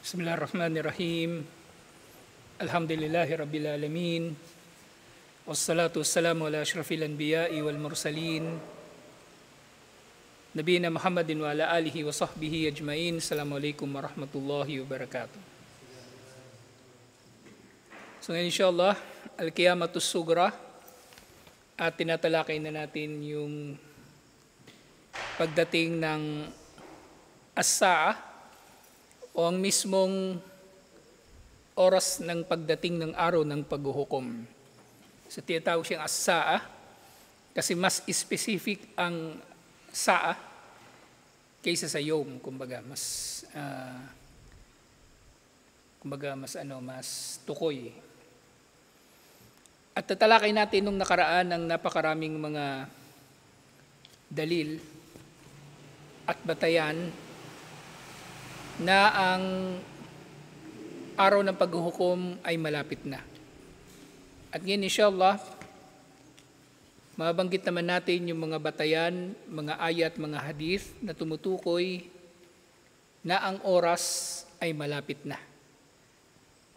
Bismillahirrahmanirrahim. Alhamdulillahi Rabbil Alamin. Wassalatu wassalamu ala ashrafil anbiya'i wal mursalin. Nabiyina Muhammadin wa ala alihi wa sahbihi ajmain. Assalamualaikum warahmatullahi wabarakatuh. So ngayon insyaAllah, Al-Qiyamatus Sugra, at tinatalakay na natin yung pagdating ng as-sa'a, o ang mismong oras ng pagdating ng araw ng paghuhukom. So tinatawag siyang as-sa'a kasi mas specific ang sa'a kaysa sa yom, kumbaga mas tukoy. At tatalakay natin nung nakaraan ng napakaraming mga dalil at batayan na ang araw ng paghuhukom ay malapit na. At ngayon insyaAllah, mabanggit naman natin yung mga batayan, mga ayat, mga hadith na tumutukoy na ang oras ay malapit na.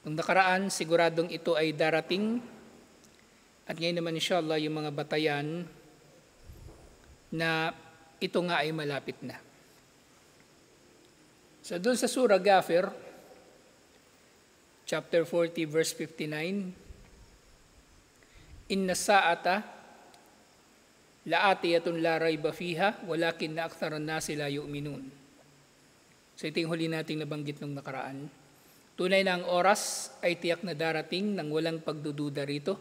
Nung nakaraan, siguradong ito ay darating. At ngayon naman insyaAllah yung mga batayan na ito nga ay malapit na. So doon sa Surah Ghafir, chapter 40, verse 59, Inna sa'ata la'atiyatun la rayba fiha walakin na aktharan nasi la yu'minun. So ito yung huli nating nabanggit nung nakaraan. Tunay na ang oras ay tiyak na darating nang walang pagdududa rito.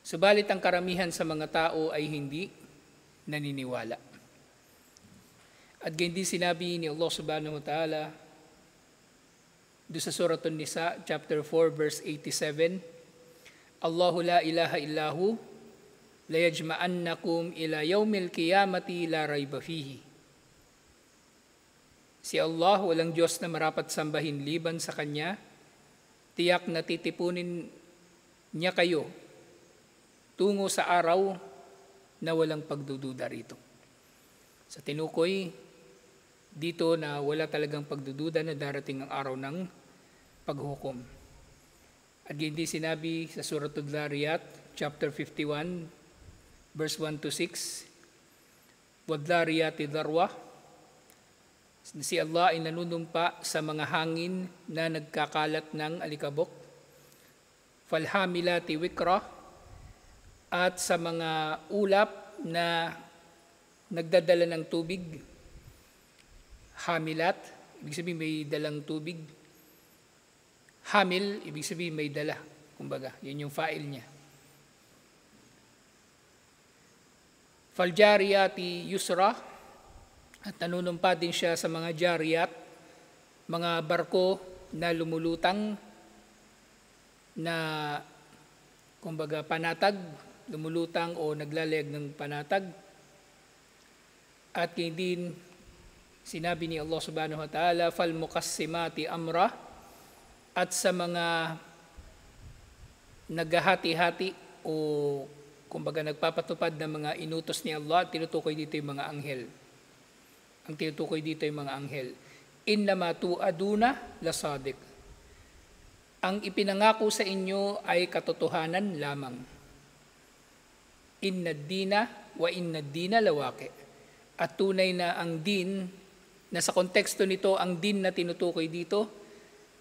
Subalit ang karamihan sa mga tao ay hindi naniniwala. At ganyan din sinabi ni Allah subhanahu wa ta'ala doon sa Surah An-Nisa, chapter 4, verse 87, Allahu la ilaha illahu la yajma'annakum ila yawmil qiyamati la rayba fihi. Si Allah, walang Diyos na marapat sambahin liban sa Kanya, tiyak na titipunin niya kayo tungo sa araw na walang pagdududa rito. Sa tinukoy dito na wala talagang pagdududa na darating ang araw ng paghukom. At hindi sinabi sa Surah Ad-Dhariyat, chapter 51, verse 1 to 6, Wad-Dhariyati Dharwa, si Allah ay nanunumpa sa mga hangin na nagkakalat ng alikabok, Falhamilati Wikra, at sa mga ulap na nagdadala ng tubig, Hamilat, ibig sabihin may dalang tubig. Hamil, ibig sabihin may dala. Kumbaga, yun yung fa'il niya. Faljariyati Yusra, at nanunumpa din siya sa mga jariyat, mga barko na lumulutang na, kumbaga, panatag, lumulutang o naglalayag ng panatag. At din sinabi ni Allah subhanahu wa ta'ala, falmukassimati amra, at sa mga naghahati-hati o kumbaga nagpapatupad ng mga inutos ni Allah, tinutukoy dito yung mga anghel. Ang tinutukoy dito yung mga anghel. Innama tu'aduna lasadik. Ang ipinangako sa inyo ay katotohanan lamang. Inna dina wa inna dina lawaki. At tunay na ang din, na sa konteksto nito, ang din na tinutukoy dito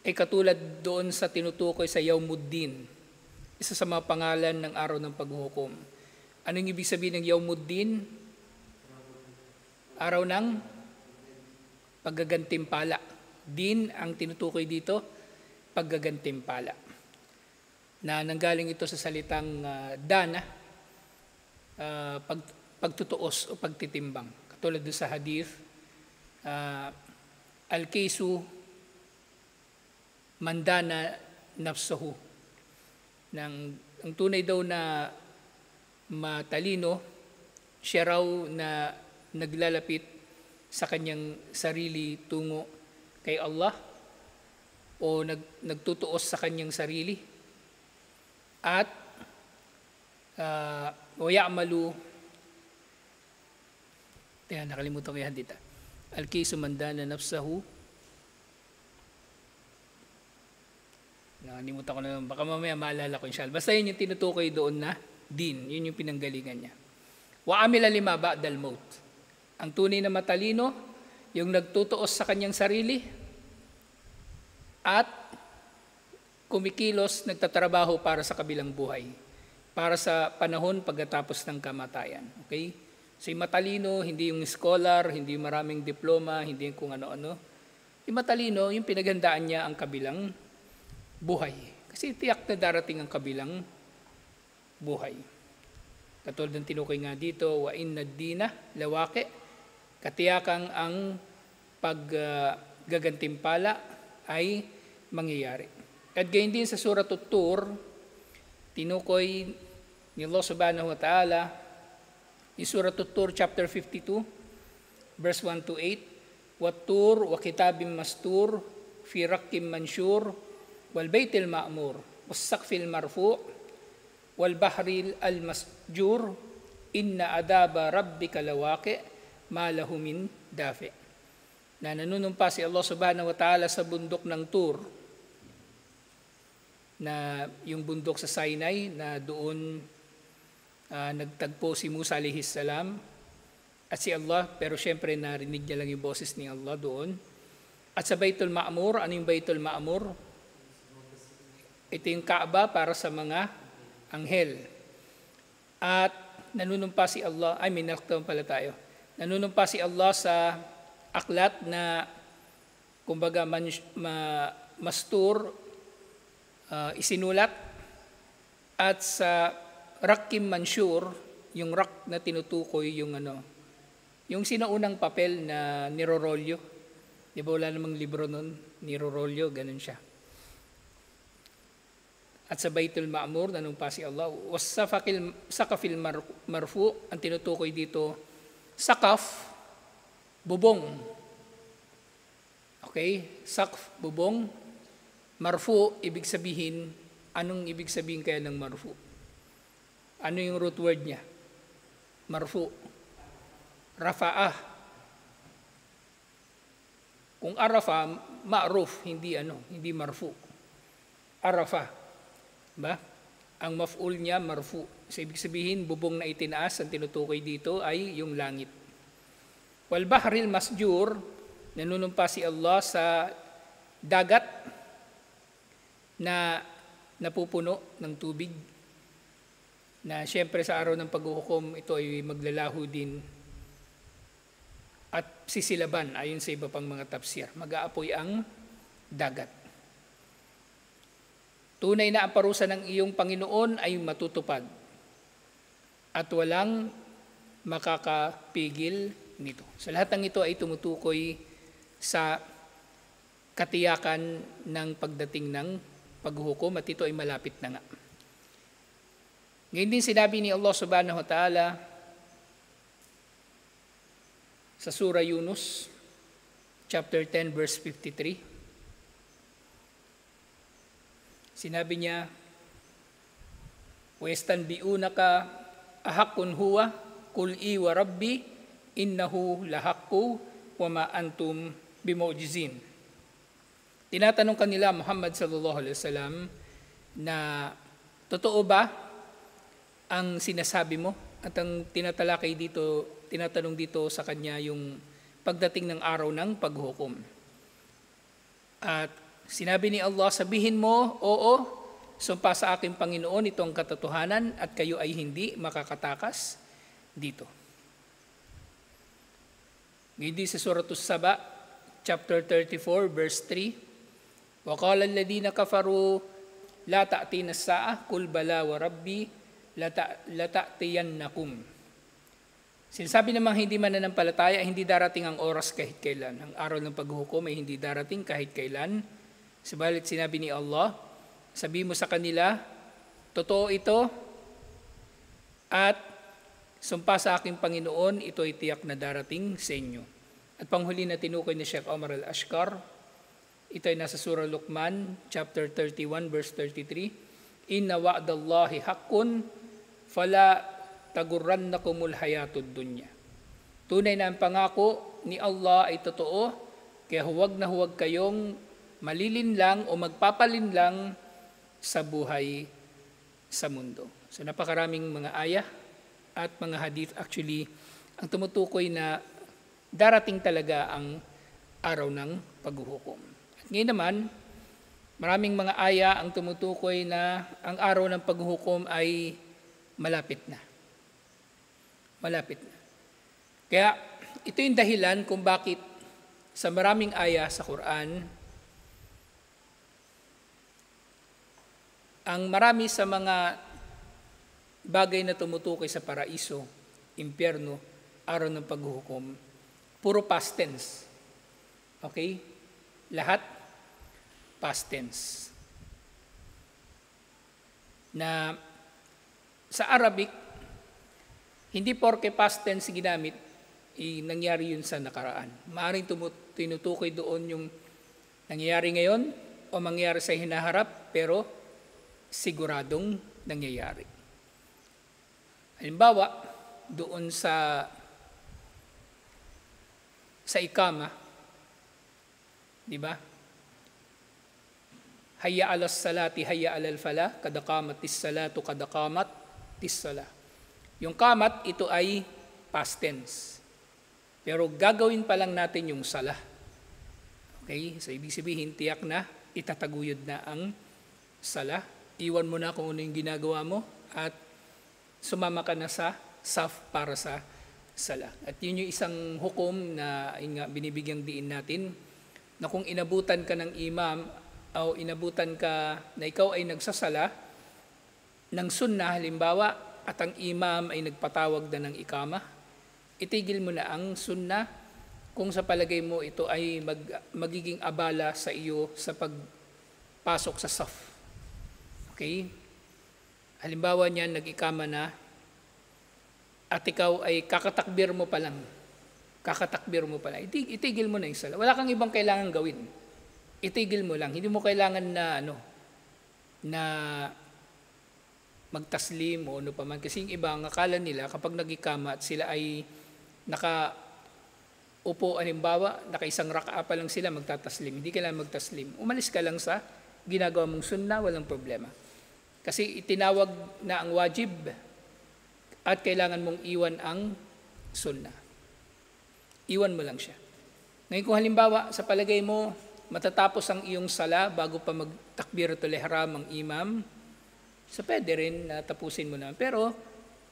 ay katulad doon sa tinutukoy sa Yawmuddin, isa sa mga pangalan ng araw ng paghuhukom. Anong ibig sabihin ng Yawmuddin? Araw ng paggagantimpala. Din ang tinutukoy dito, paggagantimpala. Na nanggaling ito sa salitang dana, pagtutuos o pagtitimbang. Katulad doon sa hadith, al-kaysu mandana nafsahu. Ang tunay daw na matalino, siya raw na naglalapit sa kanyang sarili tungo kay Allah o nagtutuos sa kanyang sarili at wa ya'malu nakalimutan ko yan dito. Al-Kisu mandana nafsahu. Nakalimutan ko na, baka mamaya maalala ko inshallah. Basta yun yung tinutukoy doon na din, yun yung pinanggalingan niya. Wa amila lima ba'dal maut. Ang tunay na matalino, yung nagtutuos sa kanyang sarili at kumikilos, nagtatrabaho para sa kabilang buhay, para sa panahon pagkatapos ng kamatayan. Okay? So yung matalino, hindi yung scholar, hindi yung maraming diploma, hindi yung kung ano-ano. Yung matalino, yung pinaghandaan niya ang kabilang buhay. Kasi tiyak na darating ang kabilang buhay. Katulad ng tinukoy nga dito, wa inna ad-dina lawaqi, katiyakang ang paggagantimpala ay mangyayari. At gayon din sa Surah At-Tur, tinukoy ni Allah subhanahu wa ta'ala, in Surah At-Tur chapter 52, verse 1 to 8, Wat-tur wa kitabim mastur, fi rakkim manshur, wal baytil ma'mur, was saqfil marfu', wal bahril al-masjur, inna adaba rabbika lawaqi, ma lahu min dafi. Na nanunumpa si Allah subhanahu wa ta'ala sa bundok ng Tur, na yung bundok sa Sinai, na doon nagtagpo si Musa alayhis salam at si Allah, pero syempre narinig niya lang yung boses ni Allah doon. At sa Baytul Ma'mur, ano yung Baytul Ma'mur? Ito yung Kaaba para sa mga anghel. At nanunumpa si Allah, nanunumpa si Allah sa aklat na kumbaga mastur, isinulat, at sa rakkim manshur, yung rak na tinutukoy yung yung sinaunang papel na nirorolyo. Di ba wala namang libro nun, nirorolyo, ganun siya. At sa Baytul Ma'mur, nanumpa si Allah, was sakafil marfu, ang tinutukoy dito, sakaf, bubong. Okay? Sakf, bubong. Marfu, ibig sabihin, anong ibig sabihin kaya ng marfu? Ano yung root word niya? Marfu. Rafa'ah. Kung arafa, ma'ruf, hindi marfu. Arafa. Ba? Ang maf'ul niya, marfu. So, ibig sabihin, bubong na itinaas, ang tinutukoy dito ay yung langit. Wal bahril masjur, nanunumpa si Allah sa dagat na napupuno ng tubig, na siyempre sa araw ng paghuhukom, ito ay maglalaho din at sisilaban ayon sa iba pang mga tafsir. Mag-aapoy ang dagat. Tunay na ang parusa ng iyong Panginoon ay matutupad at walang makakapigil nito. So lahat ng ito ay tumutukoy sa katiyakan ng pagdating ng paghuhukom at ito ay malapit na nga. Ngayon din sinabi ni Allah subhanahu wa ta'ala sa Surah Yunus, chapter 10, verse 53. Sinabi niya, وَيَسْتَنْبِئُونَكَ أَحَقٌّ هُوَ قُلْ إِي وَرَبِّي إِنَّهُ لَحَقٌّ وَمَا أَنْتُمْ بِمُعْجِزِينَ. Tinatanong kanila Muhammad sallallahu alaihi wasallam na totoo ba ang sinasabi mo? At ang tinatanong dito sa kanya yung pagdating ng araw ng paghukom. At sinabi ni Allah, sabihin mo, oo, sumpa sa aking Panginoon ito ang katotohanan at kayo ay hindi makakatakas dito. Ngayon sa Surah As-Saba, chapter 34, verse 3, وَقَالَ الَّذِينَ كَفَرُوا لَا تَأْتِينَ السَّاعَةُ قُلْ بَلَى وَرَبِّي لَتَأْتِيَنَّكُمْ. Sinasabi namang hindi mananampalataya, hindi darating ang oras kahit kailan. Ang araw ng paghuhukom ay hindi darating kahit kailan. Subalit sinabi ni Allah, sabi mo sa kanila, totoo ito at sumpa sa aking Panginoon, ito ay tiyak na darating sa inyo. At panghuli na tinukoy ni Sheikh Omar Al-Ashkar, ito ay nasa Surah Luqman, chapter 31, verse 33, Inna wa'dallahi haqqun, fala tagurrannakumul hayatud dunya. Tunay na ang pangako ni Allah ay totoo, kaya huwag na huwag kayong malilinlang o magpapalinlang sa buhay sa mundo. So napakaraming mga ayah at mga hadith actually ang tumutukoy na darating talaga ang araw ng paghuhukom. At ngayon naman, maraming mga aya ang tumutukoy na ang araw ng paghuhukom ay malapit na. Malapit na. Kaya ito yung dahilan kung bakit sa maraming aya sa Quran, ang marami sa mga bagay na tumutukoy sa paraiso, impyerno, araw ng paghuhukom, puro past tense. Okay? Lahat past tense. Na sa Arabic, hindi porke past tense ginamit, nangyari yun sa nakaraan. Maaring tinutukoy doon yung nangyayari ngayon o mangyayari sa hinaharap, pero siguradong nangyayari. Halimbawa, doon sa ikama, di ba? Hayya alas salati, hayya alal falah, kada qamatis salatu, kada qamat tis salah. Yung kamat, ito ay past tense. Pero gagawin pa lang natin yung salah. Okay? So, ibig sabihin, tiyak na, itataguyod na ang salah. Iwan mo na kung ano yung ginagawa mo at sumama ka na sa saf para sa salah. At yun yung isang hukom na binibigyang diin natin, na kung inabutan ka ng imam o inabutan ka na ikaw ay nagsasala ng sunnah, halimbawa, at ang imam ay nagpatawag na ng ikama, itigil mo na ang sunnah kung sa palagay mo ito ay magiging abala sa iyo sa pagpasok sa saf. Okay? Halimbawa niyan, nag-ikama na at ikaw ay kakatakbir mo pa lang. Kakatakbir mo pa lang. Itigil mo na yung sala. Wala kang ibang kailangan gawin. Itigil mo lang. Hindi mo kailangan na magtaslim o ano pa man. Kasi yung iba, ang akala nila kapag nag-ikama at sila ay nakaupo, halimbawa, nakaisang raka'a pa lang sila magtataslim. Hindi kailangan magtaslim. Umalis ka lang sa ginagawa mong sunnah, walang problema. Kasi itinawag na ang wajib at kailangan mong iwan ang sunnah. Iwan mo lang siya. Ngayon kung halimbawa, sa palagay mo, matatapos ang iyong sala bago pa mag-takbiratul ihram ang imam, so pwede rin na tapusin mo na. Pero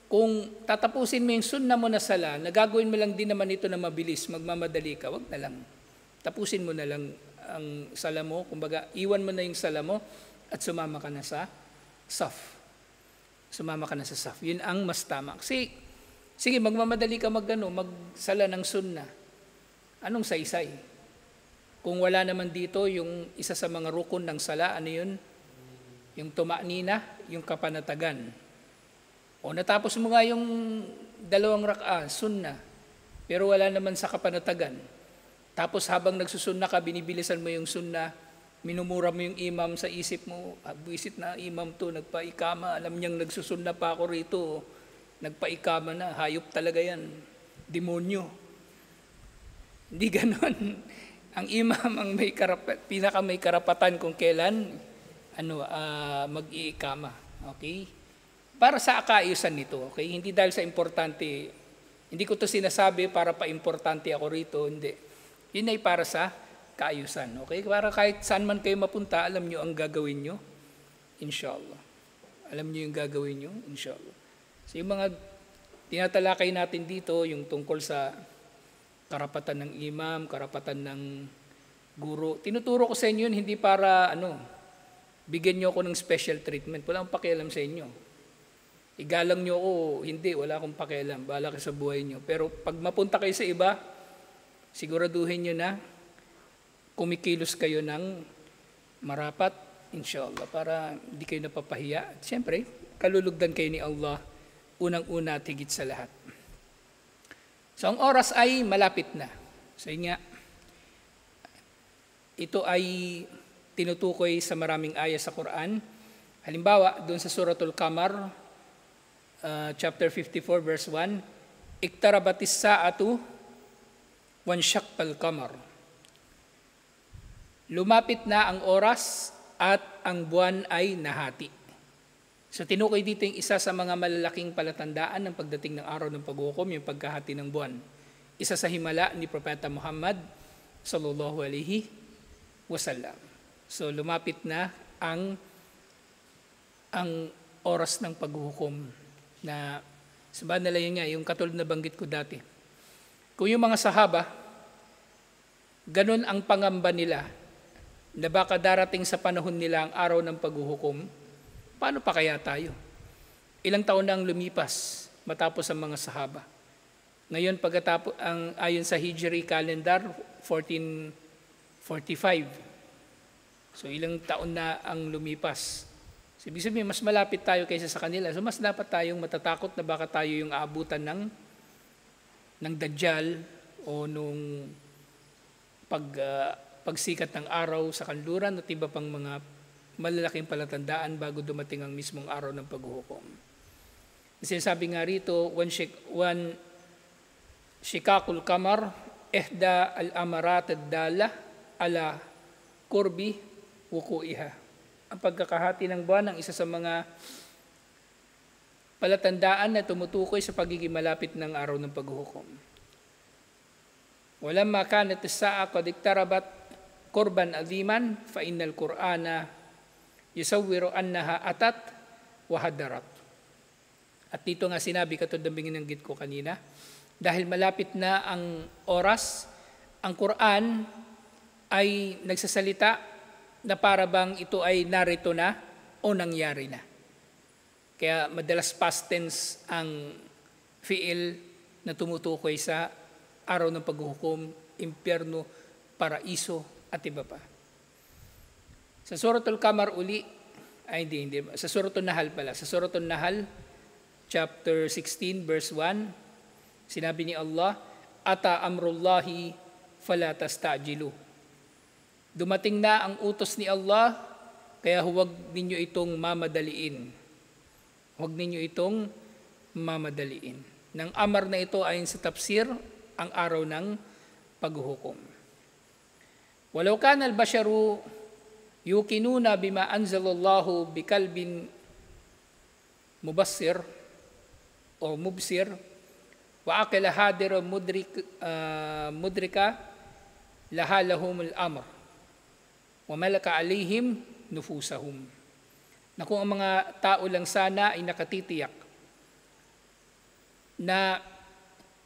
kung tatapusin mo yung sunnah mo na sala, nagagawin mo lang din naman ito na mabilis, magmamadali ka, wag na lang. Tapusin mo na lang ang sala mo, kumbaga iwan mo na yung sala mo at sumama ka na sa saf. Sumama ka na sa saf. Yun ang mas tama. Kasi, sige, magmamadali ka magsala ng sunnah. Anong saysay? Kung wala naman dito yung isa sa mga rukun ng sala, ano yun? Yung tuma'nina, yung kapanatagan. O natapos mo nga yung 2 rak'a, sunnah, pero wala naman sa kapanatagan. Tapos habang nagsusunna ka, binibilisan mo yung sunnah, minumura mo yung imam sa isip mo, buisit na imam to, nagpaikama, alam niyang nagsusunna pa ako rito, nagpaikama na, hayop talaga yan, demonyo. Hindi ganon. Ang imam ang pinaka may karapatan kung kailan mag-iikama. Okay? Para sa kaayusan nito, okay? Hindi dahil sa importante, hindi ko to sinasabi para pa-importante ako rito, hindi. Yun ay para sa kaayusan. Okay? Para kahit saan man kayo mapunta, alam nyo ang gagawin nyo. Inshallah. Alam nyo yung gagawin nyo. Inshallah. So yung mga tinatalakay natin dito, yung tungkol sa karapatan ng imam, karapatan ng guro. Tinuturo ko sa inyo yun, hindi para bigyan nyo ako ng special treatment. Wala akong pakialam sa inyo. Igalang nyo ako, hindi, wala akong pakialam. Bahala kayo sa buhay nyo. Pero pag mapunta kayo sa iba, siguraduhin nyo na kumikilos kayo ng marapat, inshallah, para hindi kayo napapahiya. At siyempre, kalulugdan kayo ni Allah, unang-una at higit sa lahat. So, ang oras ay malapit na. So, yun nga, ito ay tinutukoy sa maraming ayah sa Quran. Halimbawa, doon sa Suratul Qamar, chapter 54, verse 1, Iktarabatis sa'atu wanshaqqal qamar. Lumapit na ang oras at ang buwan ay nahati. So tinukoy dito yung isa sa mga malalaking palatandaan ng pagdating ng araw ng paghukom, yung pagkahati ng buwan. Isa sa himala ni Propeta Muhammad sallallahu alaihi wasallam. So lumapit na ang oras ng paghukom na sabahan nila yun nga, yung katulad na banggit ko dati. Kung yung mga sahaba, ganun ang pangamba nila na baka darating sa panahon nila ang araw ng paghuhukom, paano pa kaya tayo? Ilang taon na ang lumipas matapos ang mga sahaba. Ngayon, ayon sa Hijri calendar, 1445. So ilang taon na ang lumipas. So, ibig sabihin, mas malapit tayo kaysa sa kanila. So mas dapat tayong matatakot na baka tayo yung aabutan ng Dajjal o nung pagsikat ng araw sa kanluran at iba pang mga malalaking palatandaan bago dumating ang mismong araw ng paghuhukom. Sinasabi nga rito, one shikakul kamar, ihda al-amarat ad-dala ala kurbi wuku'iha. Ang pagkakahati ng buwan ang isa sa mga palatandaan na tumutukoy sa pagiging malapit ng araw ng paghuhukom. Walamma kanat as-sa'a qad iktarabat qurban aziman fa innal Qur'ana yusawwiru annaha atat wa hadarat. At dito nga sinabi katulad ng binanggit ko kanina, dahil malapit na ang oras, ang Quran ay nagsasalita na para bang ito ay narito na o nangyari na. Kaya madalas past tense ang fiil na tumutukoy sa araw ng paghuhukom, impyerno, paraiso, at iba pa. Sa Suratul Qamar uli, hindi. Sa Suratul Nahl pala. Sa Suratul Nahl, chapter 16, verse 1, sinabi ni Allah, Ata amrullahi fala tastajilu. Dumating na ang utos ni Allah, kaya huwag ninyo itong mamadaliin. Huwag ninyo itong mamadaliin. Nang amar na ito ayon sa tafsir, ang araw ng paghuhukom. Walau kana al-basharu yuqinuna bima anzalallahu bikalbin mubassir o mubsir wa aqila hadir mudrika lahalahum al-amr wa malaka alaihim nufusahum. Na kung ang mga tao lang sana ay nakatitiyak na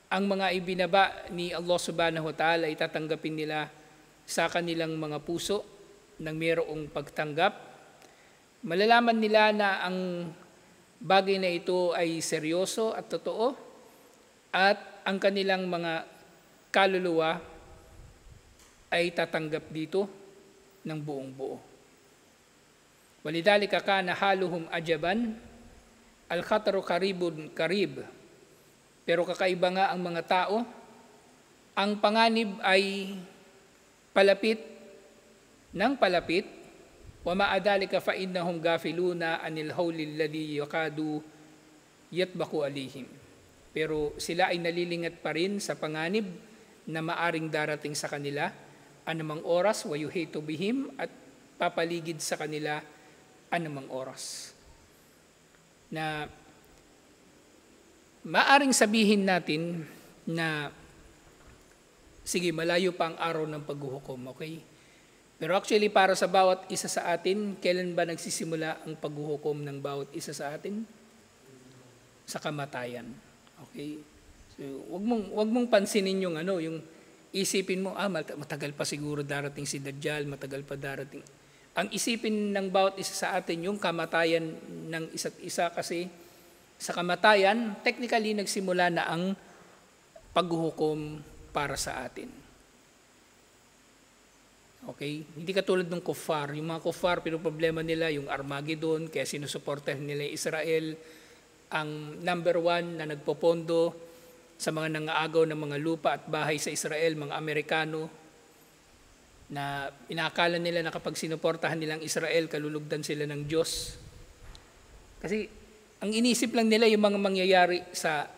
ang mga ibinaba ni Allah subhanahu wa ta'ala ay tatanggapin nila sa kanilang mga puso nang mayroong pagtanggap, malalaman nila na ang bagay na ito ay seryoso at totoo at ang kanilang mga kaluluwa ay tatanggap dito ng buong buo. Walidhalika kana haluhum ajaban, al-khataru karibun karib. Pero kakaiba nga ang mga tao, ang panganib ay palapit ng palapit, wa ma'adhalika fa innahum gafiluna anil hawli alladhi yakadu yatbaqu alihim. Pero sila ay nalilingat pa rin sa panganib na maaring darating sa kanila anumang oras, wa yuhitu bihim, at papaligid sa kanila anumang oras. Na maaring sabihin natin na sige, malayo pa ang araw ng paghuhukom, okay? Pero actually, para sa bawat isa sa atin, kailan ba nagsisimula ang paghuhukom ng bawat isa sa atin? Sa kamatayan. Okay? So, wag mong pansinin yung yung isipin mo, matagal pa siguro darating si Dajjal, matagal pa darating. Ang isipin ng bawat isa sa atin yung kamatayan ng isa't isa, kasi sa kamatayan, technically nagsimula na ang paghuhukom para sa atin. Okay? Hindi katulad ng kuffar. Yung mga kuffar, problema nila yung Armageddon, kaya sinusuportahan nila Israel. Ang number one na nagpopondo sa mga nangaagaw ng mga lupa at bahay sa Israel, mga Amerikano, na inakala nila na kapag sinuportahan nilang Israel, kalulugdan sila ng Diyos. Kasi ang inisip lang nila yung mga mangyayari sa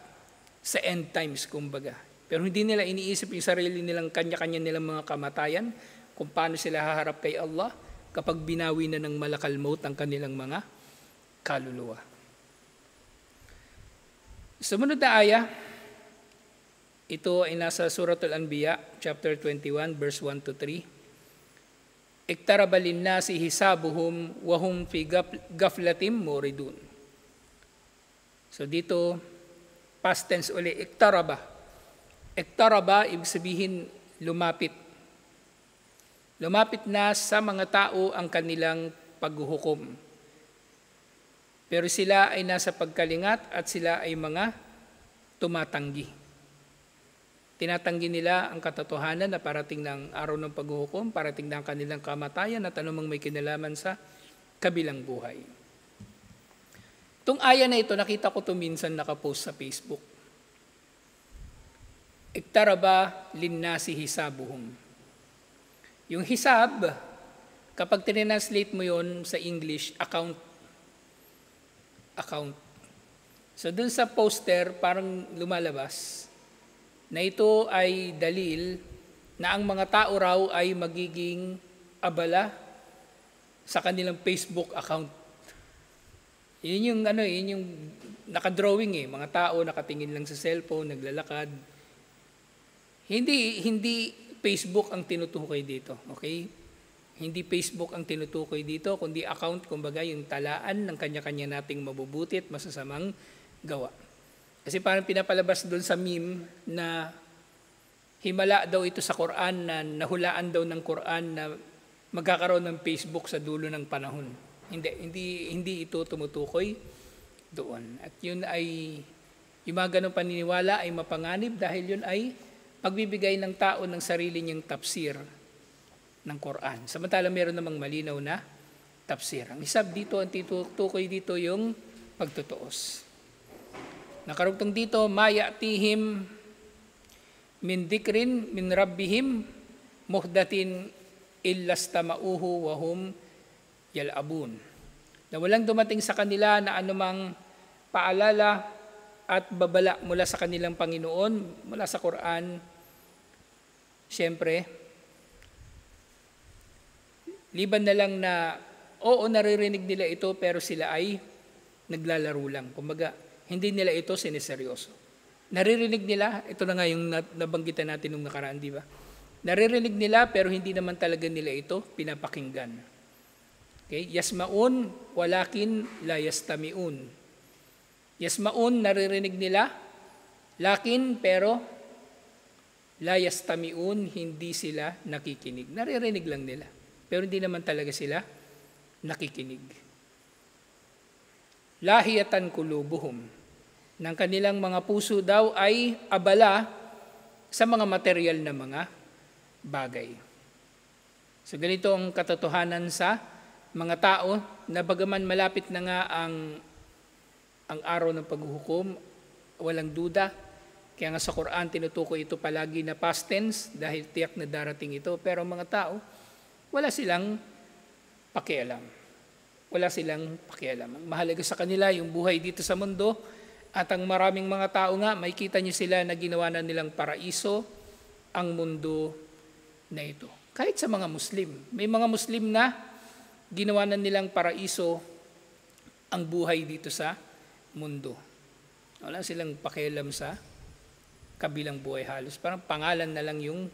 end times, kumbaga. Pero hindi nila iniisip yung sarili nilang kanya-kanya nilang mga kamatayan, kung paano sila haharap kay Allah kapag binawi na ng malakal maut ang kanilang mga kaluluwa. Sumunod na aya, ito ay nasa Suratul Anbiya, chapter 21, verse 1 to 3. Iktaraba linnasi hisabuhum wahum fi gaflatim muridun. So dito, past tense uli, iktaraba. Iktaraba, ibig sabihin lumapit. Lumapit na sa mga tao ang kanilang paghuhukom. Pero sila ay nasa pagkalingat at sila ay mga tumatanggi. Tinatanggi nila ang katotohanan na parating ng araw ng paghuhukom, parating na ang kanilang kamatayan at anumang may kinalaman sa kabilang buhay. Itong aya na ito, nakita ko ito minsan nakapost sa Facebook. Iktaraba linnasi hisabuhum. Yung hisab, kapag tinranslate mo yon sa English, account. So dun sa poster, parang lumalabas na ito ay dalil na ang mga tao raw ay magiging abala sa kanilang Facebook account. Yun yung nakadrawing mga tao nakatingin lang sa cellphone, naglalakad. Hindi Facebook ang tinutukoy dito, okay? Hindi Facebook ang tinutukoy dito, kundi account, kumbaga yung talaan ng kanya-kanya nating mabubuti at masasamang gawa. Kasi parang pinapalabas doon sa meme na himala daw ito sa Quran, na nahulaan daw ng Quran na magkakaroon ng Facebook sa dulo ng panahon. Hindi ito tumutukoy doon. At yun ay, yung mga ganong paniniwala ay mapanganib dahil yun ay pagbibigay ng tao ng sarili niyang tafsir ng Quran. Samantala meron namang malinaw na tafsir. Ang hisab dito, ang tinutukoy dito yung pagtutuos. Nakarugtong dito, mayatihim min dikrin min rabbihim muhdatin illastamauhu wahum yalabun. Na walang dumating sa kanila na anumang paalala at babala mula sa kanilang Panginoon, mula sa Quran. Siyempre, liban na lang na, oo, naririnig nila ito, pero sila ay naglalaro lang. Kumbaga, hindi nila ito siniseryoso. Naririnig nila, ito na nga yung nabanggitan natin nung nakaraan, di ba? Naririnig nila, pero hindi naman talaga nila ito pinapakinggan. Okay? Yasmaun, walakin la yastamiun. Yasmaun, naririnig nila, lakin, pero la yastamiun, hindi sila nakikinig. Naririnig lang nila, pero hindi naman talaga sila nakikinig. Lahiyatan kulubuhum. Ng kanilang mga puso daw ay abala sa mga material na mga bagay. So ganito ang katotohanan sa mga tao na bagaman malapit na nga ang araw ng paghuhukom, walang duda. Kaya nga sa Quran tinutukoy ito palagi na past tense dahil tiyak na darating ito. Pero mga tao, wala silang pakialam. Wala silang pakialam. Ang mahalaga sa kanila yung buhay dito sa mundo. At ang maraming mga tao nga, makikita niyo sila na ginawa na nilang paraiso ang mundo na ito. Kahit sa mga Muslim. May mga Muslim na ginawa na nilang paraiso ang buhay dito sa mundo. Wala silang pakialam sa kabilang buhay halos. Parang pangalan na lang yung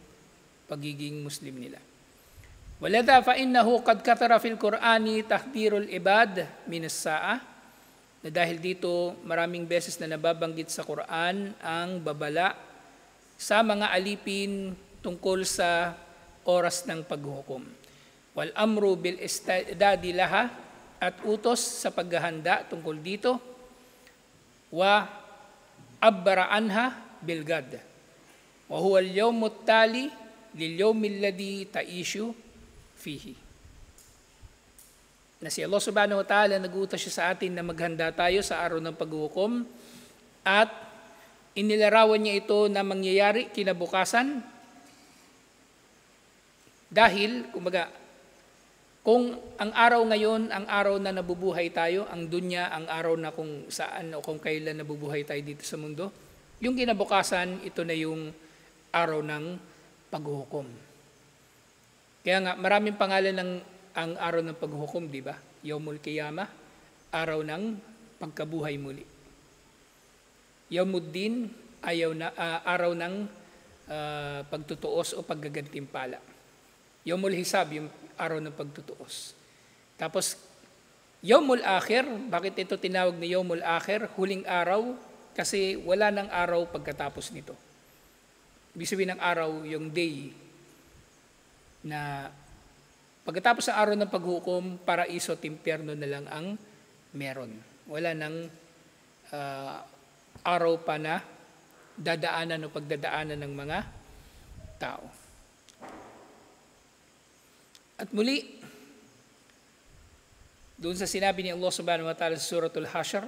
pagiging Muslim nila. Walada fa innahu qad katara fil Qur'ani tahdirul ibad minas sa'a. Na dahil dito maraming beses na nababanggit sa Quran ang babala sa mga alipin tungkol sa oras ng paghuhukom. Wal amru bil istidadi laha, at utos sa paghahanda tungkol dito. Wa abbara anha bil gad. Wa huwa al-yawmut tali lil yawmil ladhi ta'ishu fihi. Na si Allah subhanahu wa ta'ala nag-uutos siya sa atin na maghanda tayo sa araw ng paghuhukom at inilarawan niya ito na mangyayari kinabukasan dahil, kumbaga, kung ang araw ngayon, ang araw na nabubuhay tayo, ang dunya, ang araw na kung saan o kung kailan nabubuhay tayo dito sa mundo, yung kinabukasan, ito na yung araw ng paghuhukom. Kaya nga, maraming pangalan ng ang araw ng paghuhukom, di ba? Yawmul Qiyamah, araw ng pagkabuhay muli. Yawmuddin, araw ng pagtutuos o paggagantimpala. Yawmul Hisab, yung araw ng pagtutuos. Tapos, Yawmul Akhir, bakit ito tinawag na Yawmul Akhir? Huling araw, kasi wala ng araw pagkatapos nito. Ibig sabihin ng araw, yung day, na pagkatapos ng araw ng paghukom, paraiso at impyerno na lang ang meron. Wala ng araw pa na dadaanan o pagdadaanan ng mga tao. At muli, doon sa sinabi ni Allah subhanahu wa ta'ala sa Suratul Hashr,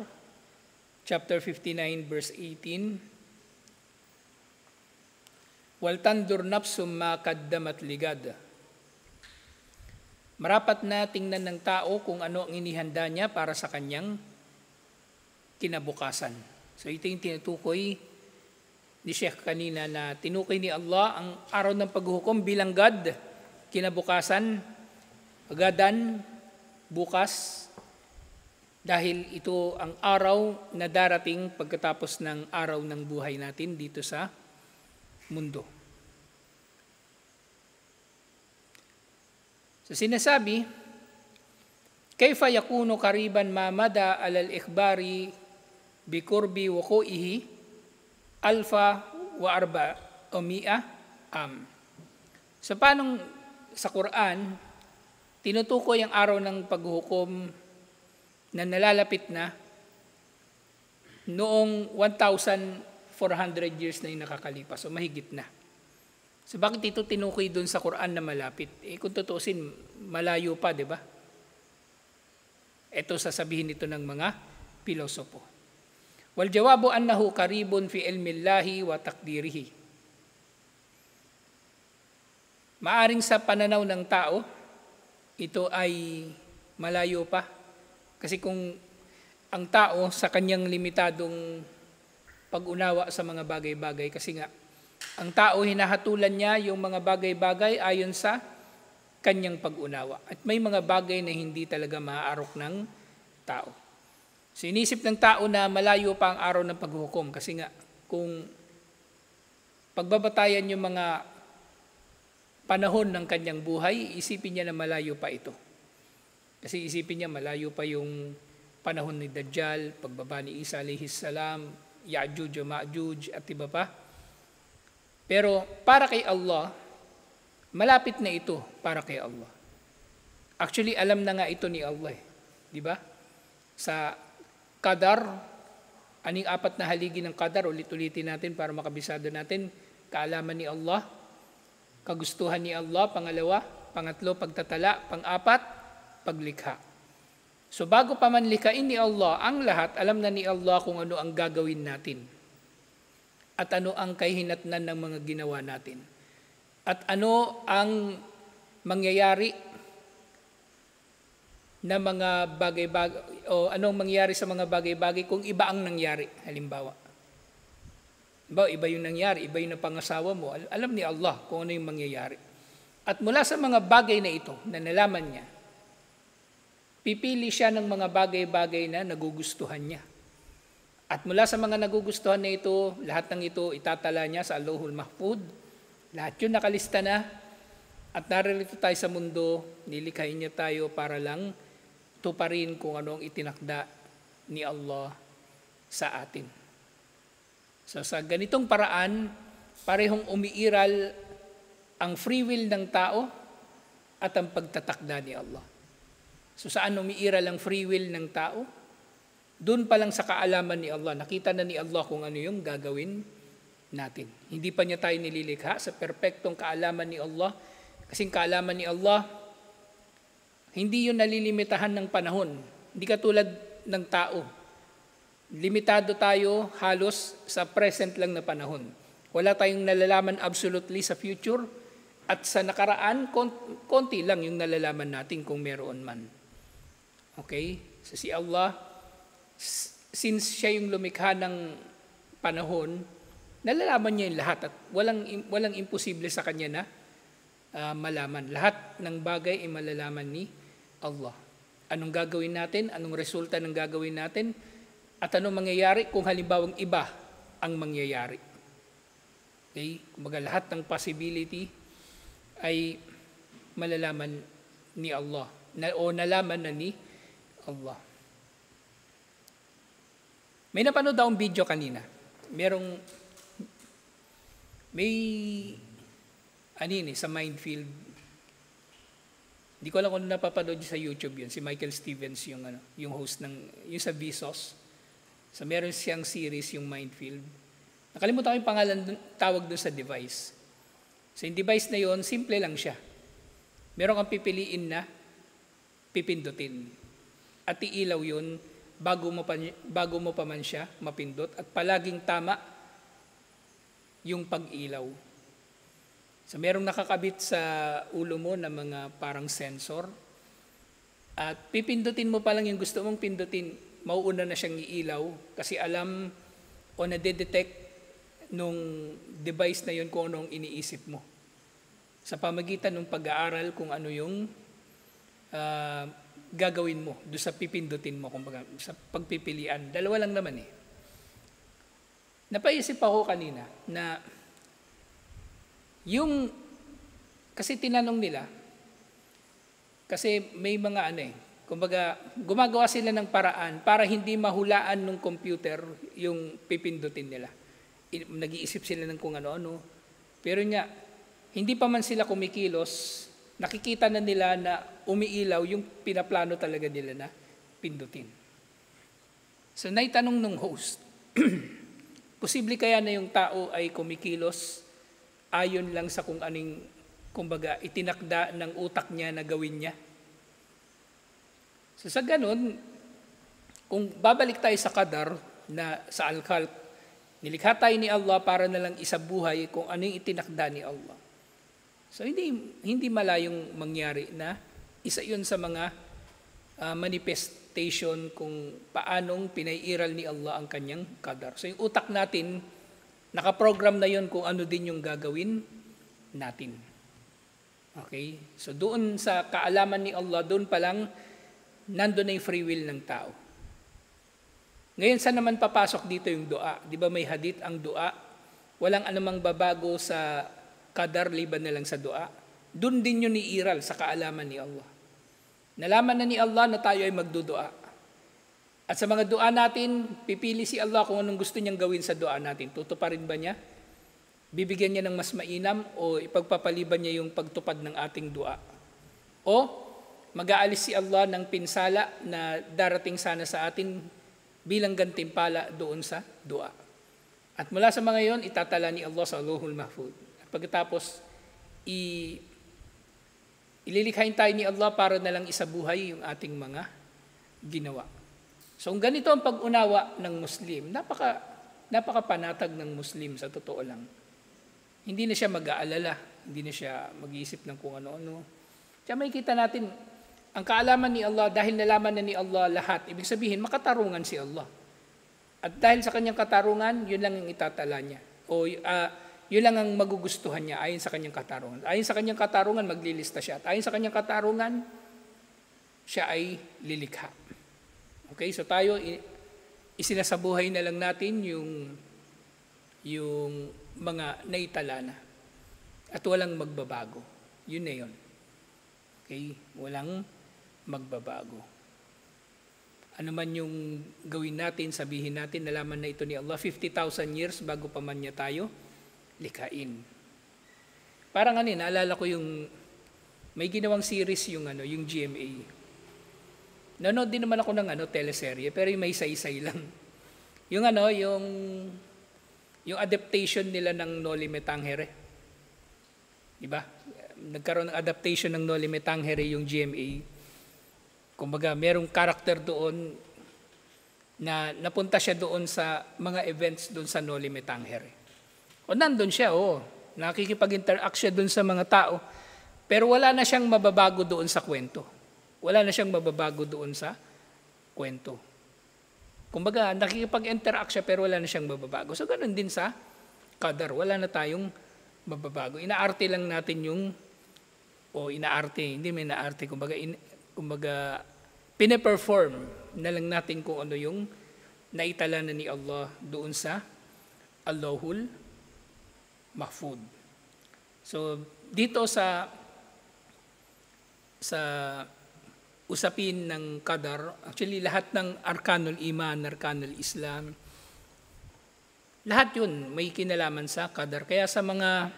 chapter 59, verse 18, "Wal tandur nafsum ma qaddamat ligad." Marapat na tingnan ng tao kung ano ang inihanda niya para sa kanyang kinabukasan. So ito yung tinutukoy ni Sheikh kanina na tinukoy ni Allah ang araw ng paghuhukom bilang gad, kinabukasan, gadan, bukas, dahil ito ang araw na darating pagkatapos ng araw ng buhay natin dito sa mundo. So sinasabi, kayfa yakunu qariban ma mada alal ikhbari bi qurbi wuqu'ihi alfa wa arba o mi'a am. So paano sa Quran, tinutukoy ang araw ng paghuhukom na nalalapit na noong 1,400 years na yung nakakalipas o mahigit na. So bakit ito tinukoy doon sa Quran na malapit? Kung tutuusin, malayo pa, di ba? Ito sasabihin nito ng mga pilosopo. Wal jawabu annahu qaribun fi ilmillahi wa takdirihi. Maaring sa pananaw ng tao, ito ay malayo pa. Kasi kung ang tao sa kanyang limitadong pag-unawa sa mga bagay-bagay, kasi nga, ang tao hinahatulan niya yung mga bagay-bagay ayon sa kanyang pag-unawa. At may mga bagay na hindi talaga maaarok ng tao. So inisip ng tao na malayo pa ang araw ng paghuhukom kasi nga kung pagbabatayan yung mga panahon ng kanyang buhay, isipin niya na malayo pa ito. Kasi isipin niya malayo pa yung panahon ni Dajjal, pagbaba ni Isa alayhis salam, Ya'juj o Ma'juj at iba pa. Pero para kay Allah, malapit na ito para kay Allah. Actually, alam na nga ito ni Allah. Di ba? Sa Qadar, aning 4 na haligi ng Qadar, ulit-ulitin natin para makabisado natin, kaalaman ni Allah, kagustuhan ni Allah, pangalawa, pangatlo, pagtatala, pang-4, paglikha. So bago pa man likhain ni Allah ang lahat, alam na ni Allah kung ano ang gagawin natin. At ano ang kahihinatnan ng mga ginawa natin. At ano ang mangyayari na mga bagay-bagay, o anong mangyayari sa mga bagay-bagay kung iba ang nangyari, halimbawa. Iba yung nangyari, iba yung napangasawa mo, alam ni Allah kung ano yung mangyayari. At mula sa mga bagay na ito, na nalaman niya, pipili siya ng mga bagay-bagay na nagugustuhan niya. At mula sa mga nagugustuhan na ito, lahat ng ito itatala niya sa Allahul Mahfud. Lahat yun nakalista na. At naririto tayo sa mundo, nilikhain niya tayo para lang tuparin kung ano ang itinakda ni Allah sa atin. So sa ganitong paraan, parehong umiiral ang free will ng tao at ang pagtatakda ni Allah. So saan umiiral ang free will ng tao? Doon pa lang sa kaalaman ni Allah, nakita na ni Allah kung ano yung gagawin natin. Hindi pa niya tayo nililikha sa perpektong kaalaman ni Allah. Kasing kaalaman ni Allah, hindi yun nalilimitahan ng panahon. Hindi katulad ng tao. Limitado tayo halos sa present lang na panahon. Wala tayong nalalaman absolutely sa future at sa nakaraan, konti lang yung nalalaman natin kung meron man. Okay? So si Allah, since siya yung lumikha ng panahon, nalalaman niya yung lahat at walang imposible sa kanya na malaman. Lahat ng bagay ay malalaman ni Allah. Anong gagawin natin, anong resulta ng gagawin natin, at anong mangyayari kung halimbawang iba ang mangyayari. Okay? Kumbaga lahat ng possibility ay malalaman ni Allah o nalaman na ni Allah. May napanood akong video kanina. Sa Mindfield. Hindi ko alam kung napapanood sa YouTube yun. Si Michael Stevens yung host yung sa Vsauce. So meron siyang series yung Mindfield. Nakalimutan ko yung pangalan, tawag doon sa device. So yung device na yun, simple lang siya. Meron kang pipiliin na pipindutin. At iilaw yun bago mo pa man siya mapindot. At palaging tama yung pag-ilaw. So merong nakakabit sa ulo mo na mga parang sensor. At pipindutin mo pa lang yung gusto mong pindutin, mauuna na siyang iilaw kasi alam o nade-detect nung device na yun kung anong iniisip mo. Sa pamagitan ng pag-aaral kung ano yung gagawin mo doon sa pipindutin mo, kumbaga, sa pagpipilian. Dalawa lang naman eh. Napaisip ako kanina na kasi tinanong nila, kasi may mga kumbaga, gumagawa sila ng paraan para hindi mahulaan ng computer yung pipindutin nila. Nag-iisip sila ng kung ano-ano. Pero hindi pa man sila kumikilos, nakikita na nila na umiilaw yung pinaplano talaga nila na pindutin. So, naitanong nung host, posible kaya na yung tao ay kumikilos ayon lang sa kung aning, kumbaga, itinakda ng utak niya na gawin niya? So sa ganun, kung babalik tayo sa qadar na sa al-khalq, nilikha tayo ni Allah para na lang isabuhay kung ano yung itinakda ni Allah. So hindi malayong mangyari na isa yun sa mga manifestation kung paanong pinairal ni Allah ang kanyang qadar. So yung utak natin, nakaprogram na yun kung ano din yung gagawin natin. Okay? So doon sa kaalaman ni Allah, doon pa lang nandun na yung free will ng tao. Ngayon, saan naman papasok dito yung dua? Di ba may hadith ang dua? Walang anumang babago sa qadar liban na lang sa dua. Doon din yun iiral sa kaalaman ni Allah. Nalaman na ni Allah na tayo ay magdudua. At sa mga dua natin, pipili si Allah kung anong gusto niyang gawin sa dua natin. Tutuparin ba niya? Bibigyan niya ng mas mainam o ipagpapaliban niya yung pagtupad ng ating dua? O mag-aalis si Allah ng pinsala na darating sana sa atin bilang gantimpala doon sa dua. At mula sa mga yon, itatala ni Allah sa Lauhul Mahfuz. At pagkatapos, ililikhain tayo ni Allah para na lang isabuhay yung ating mga ginawa. So, kung ganito ang pag-unawa ng Muslim, napakapanatag ng Muslim sa totoo lang. Hindi na siya mag-aalala, hindi na siya mag-iisip ng kung ano-ano. Kaya makikita natin, ang kaalaman ni Allah, dahil nalaman na ni Allah lahat, ibig sabihin, makatarungan si Allah. At dahil sa kanyang katarungan, yun lang ang itatala niya. O yun lang ang magugustuhan niya ayon sa kanyang katarungan. Ayon sa kanyang katarungan, maglilista siya. At ayon sa kanyang katarungan, siya ay lilikha. Okay, so tayo, isinasabuhay na lang natin yung mga naitala na. At walang magbabago. Yun na yun. Okay, walang magbabago. Ano man yung gawin natin, sabihin natin, nalaman na ito ni Allah, 50,000 years bago pa man niya tayo likhain. Parang naalala ko may ginawang series yung GMA. Nanood din naman ako ng teleserye, pero yung may isa-isay lang. Yung adaptation nila ng Noli Me Tangere. Diba? Nagkaroon ng adaptation ng Noli Me Tangere yung GMA. Kumbaga, merong karakter doon na napunta siya doon sa mga events doon sa Noli Me Tangere. O nandun siya, nakikipag-interact siya doon sa mga tao, pero wala na siyang mababago doon sa kwento. Wala na siyang mababago doon sa kwento. Kumbaga, nakikipag-interact siya pero wala na siyang mababago. So, ganun din sa qadar. Wala na tayong mababago. Inaarte lang natin yung, hindi may inaarte, kumbaga pinaperform na lang natin kung ano yung naitala na ni Allah doon sa Allahul Mahfud. So, dito sa usapin ng qadar, actually lahat ng arkanul iman, arkanul Islam, lahat yun may kinalaman sa qadar. Kaya sa mga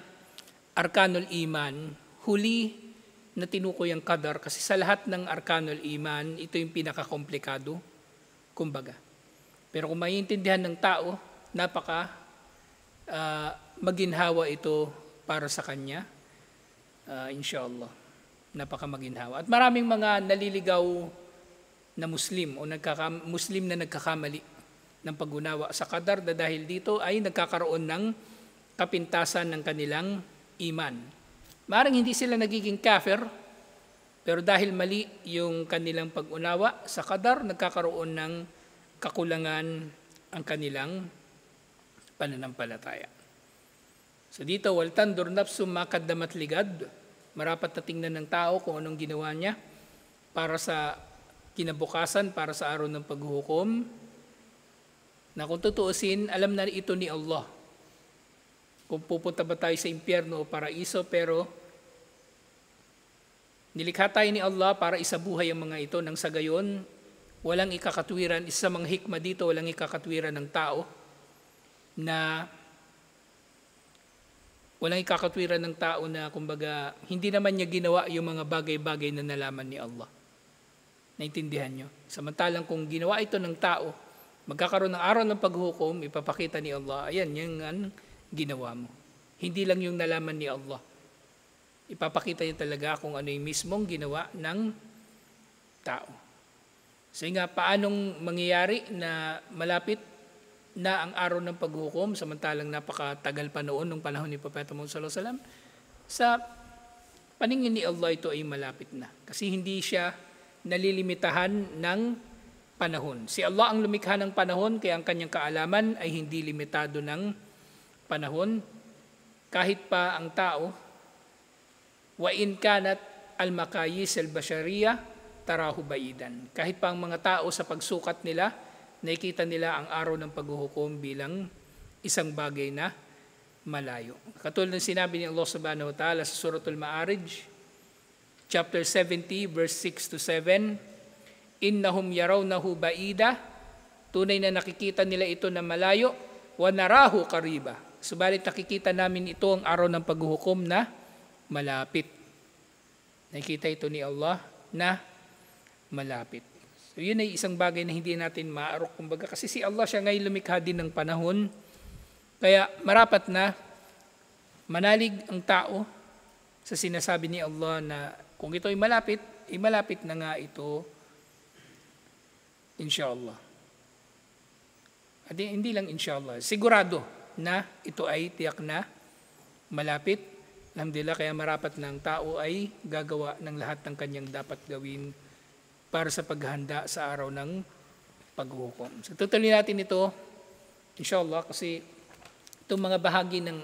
arkanul iman, huli na tinukoy ang qadar kasi sa lahat ng arkanul iman, ito yung pinakakomplikado, kumbaga. Pero kung maiintindihan ng tao, napaka maginhawa ito para sa kanya, inshallah. Napaka maginhawa. At maraming mga naliligaw na Muslim o Muslim na nagkakamali ng pag-unawa sa qadar dahil dito ay nagkakaroon ng kapintasan ng kanilang iman. Maring hindi sila nagiging kafir, pero dahil mali yung kanilang pag-unawa sa qadar, nagkakaroon ng kakulangan ang kanilang pananampalataya. So dito, wal tandur nafsum ma qaddamat ligad. Marapat na tingnan ng tao kung anong ginawa niya para sa kinabukasan, para sa araw ng paghuhukom, na kung tutuusin, alam na ito ni Allah. Kung pupunta ba tayo sa impyerno o paraiso, pero nilikha tayo ni Allah para isabuhay ang mga ito, nang sa gayon, walang ikakatwiran, isa sa mga hikma dito, walang ikakatwiran ng tao, na kumbaga hindi naman niya ginawa yung mga bagay-bagay na nalaman ni Allah. Naintindihan niyo? Samantalang kung ginawa ito ng tao, magkakaroon ng araw ng paghukom, ipapakita ni Allah, ayan, yung ginawa mo. Hindi lang yung nalaman ni Allah. Ipapakita niya talaga kung ano yung mismong ginawa ng tao. So nga, paanong mangyayari na malapit na ang araw ng paghukom, samantalang napakatagal pa noon nung panahon ni Propeta Muhammad sallallahu alaihi wasallam, sa paningin ni Allah ito ay malapit na. Kasi hindi siya nalilimitahan ng panahon. Si Allah ang lumikha ng panahon, kaya ang kanyang kaalaman ay hindi limitado ng panahon. Kahit pa ang tao, wa in kanat al-makayis al-bashariyah tarahu baidan. Kahit pa ang mga tao sa pagsukat nila, nakikita nila ang araw ng paghuhukom bilang isang bagay na malayo. Katulad ng sinabi ni Allah subhanahu wa ta'ala sa Suratul Ma'arij, chapter 70, verse 6 to 7, innahum yarawnahu ba'ida, tunay na nakikita nila ito na malayo, wa narahu qariba, subalit nakikita namin ito ang araw ng paghuhukom na malapit. Nakikita ito ni Allah na malapit. So yun ay isang bagay na hindi natin maarok, kumbaga, kasi si Allah siya ngayon lumikha din ng panahon. Kaya marapat na manalig ang tao sa sinasabi ni Allah na kung ito ay malapit na nga ito, inshallah. At hindi lang inshallah, sigurado na ito ay tiyak na malapit. Alhamdulillah, kaya marapat na ang tao ay gagawa ng lahat ng kanyang dapat gawin para sa paghahanda sa araw ng paghuhukom. So tutuloy natin ito, inshallah, kasi itong mga bahagi ng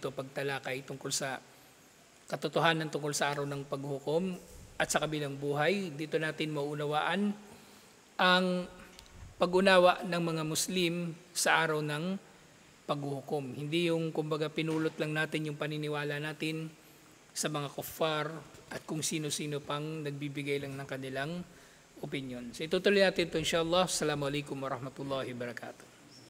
pagtalakay tungkol sa katotohanan tungkol sa araw ng paghuhukom at sa kabilang buhay, dito natin maunawaan ang pag-unawa ng mga Muslim sa araw ng paghuhukom. Hindi yung kumbaga pinulot lang natin yung paniniwala natin sa mga kuffar at kung sino-sino pang nagbibigay lang ng kanilang opinion. So itutuloy natin ito inshallah. Assalamualaikum warahmatullahi wabarakatuh.